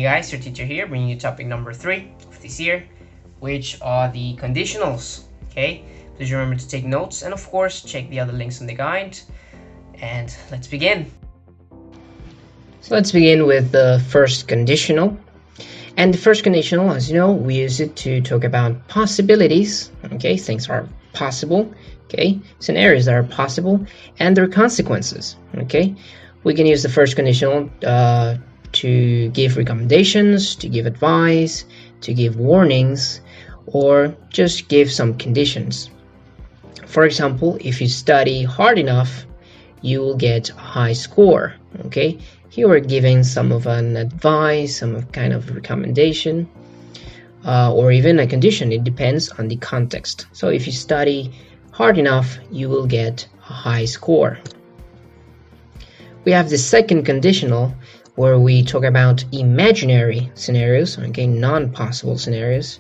Hey guys, your teacher here, bringing you topic number 3 of this year, which are the conditionals. Okay, please remember to take notes and of course check the other links in the guide. And let's begin. So let's begin with the first conditional. And the first conditional, as you know, we use it to talk about possibilities. Okay, things are possible. Okay, scenarios that are possible and their consequences. Okay, we can use the first conditional to give recommendations, to give advice, to give warnings, or just give some conditions. For example, if you study hard enough, you will get a high score. Okay, here we're giving some of an advice, some kind of recommendation, or even a condition. It depends on the context. So if you study hard enough, you will get a high score. We have the second conditional, where we talk about imaginary scenarios, okay, non-possible scenarios,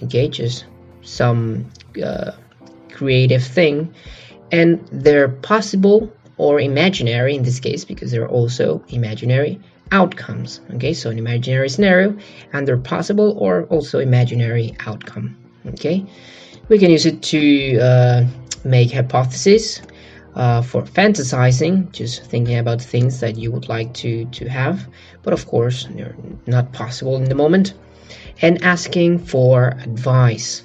okay, just some creative thing, and they're possible or imaginary in this case because they're also imaginary outcomes. Okay, so an imaginary scenario and they're possible or also imaginary outcome. Okay, we can use it to make hypotheses. For fantasizing, just thinking about things that you would like to have, but of course they're not possible in the moment. And asking for advice.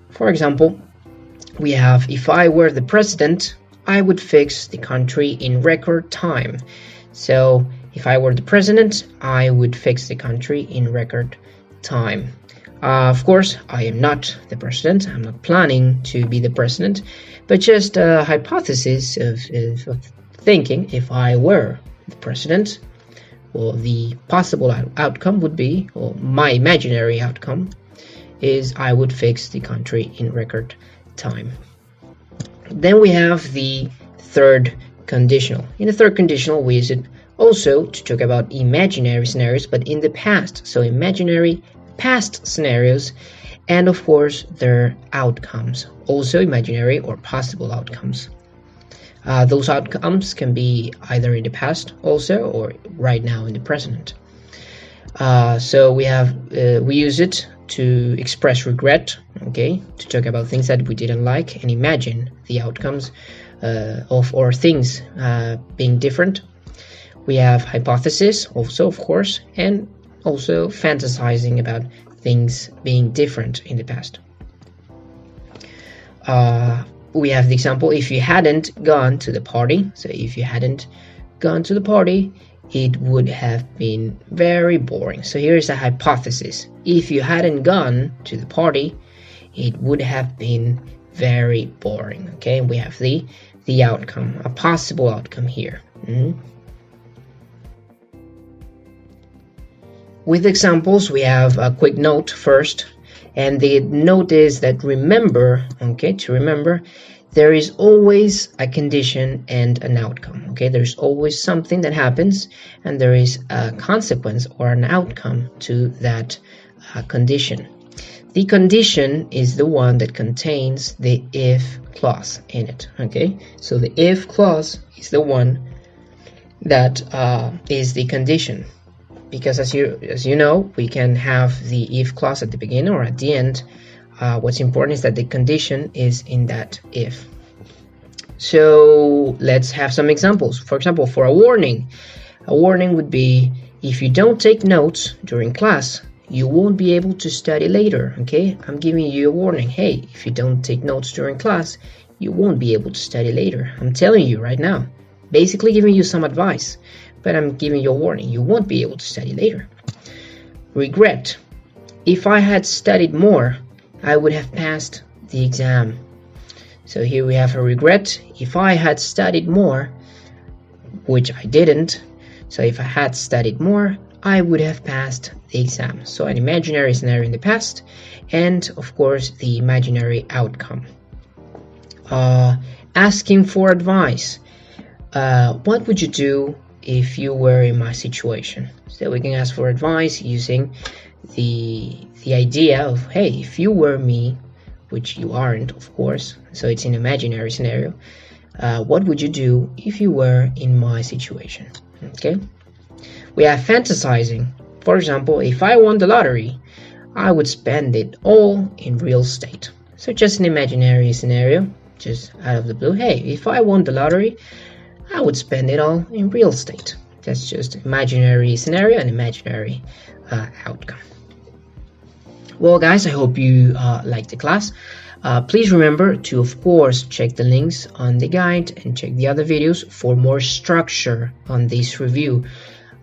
For example, we have, if I were the president, I would fix the country in record time. So if I were the president, I would fix the country in record time. Of course, I am not the president. I'm not planning to be the president, but just a hypothesis of thinking, if I were the president, well, the possible outcome would be, or my imaginary outcome is, I would fix the country in record time. Then we have the third conditional. In the third conditional, we use it also to talk about imaginary scenarios, but in the past. So imaginary past scenarios, and of course their outcomes, also imaginary or possible outcomes. Those outcomes can be either in the past also or right now in the present. So we use it to express regret, okay, to talk about things that we didn't like and imagine the outcomes of or things being different. We have hypothesis also, of course, and also fantasizing about things being different in the past. We have the example, if you hadn't gone to the party. So if you hadn't gone to the party, it would have been very boring. So here is a hypothesis. If you hadn't gone to the party, it would have been very boring. Okay, we have the outcome, a possible outcome here. With examples, we have a quick note first, and the note is that remember, okay, to remember, there is always a condition and an outcome. Okay, there's always something that happens, and there is a consequence or an outcome to that condition. The condition is the one that contains the if clause in it. Okay, so the if clause is the one that is the condition. Because as you know, we can have the if clause at the beginning or at the end. What's important is that the condition is in that if. So let's have some examples. For example, for a warning would be, if you don't take notes during class, you won't be able to study later. Okay, I'm giving you a warning. Hey, if you don't take notes during class, you won't be able to study later. I'm telling you right now, basically giving you some advice. But I'm giving you a warning, you won't be able to study later. Regret. If I had studied more, I would have passed the exam. So here we have a regret. If I had studied more, which I didn't, so if I had studied more, I would have passed the exam. So an imaginary scenario in the past, and of course the imaginary outcome. Asking for advice. What would you do if you were in my situation? So we can ask for advice using the idea of, hey, if you were me, which you aren't, of course, so it's an imaginary scenario, what would you do if you were in my situation? Okay, We have fantasizing. For example, if I won the lottery, I would spend it all in real estate. So just an imaginary scenario, just out of the blue. Hey, if I won the lottery, I would spend it all in real estate. That's just imaginary scenario and imaginary outcome. Well, guys, I hope you liked the class. Please remember to, of course, check the links on the guide and check the other videos for more structure on this review.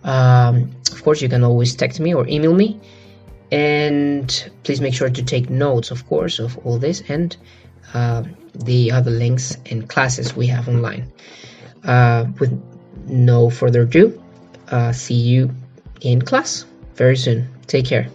Of course, you can always text me or email me. And please make sure to take notes, of course, of all this and the other links and classes we have online. With no further ado, see you in class very soon. Take care.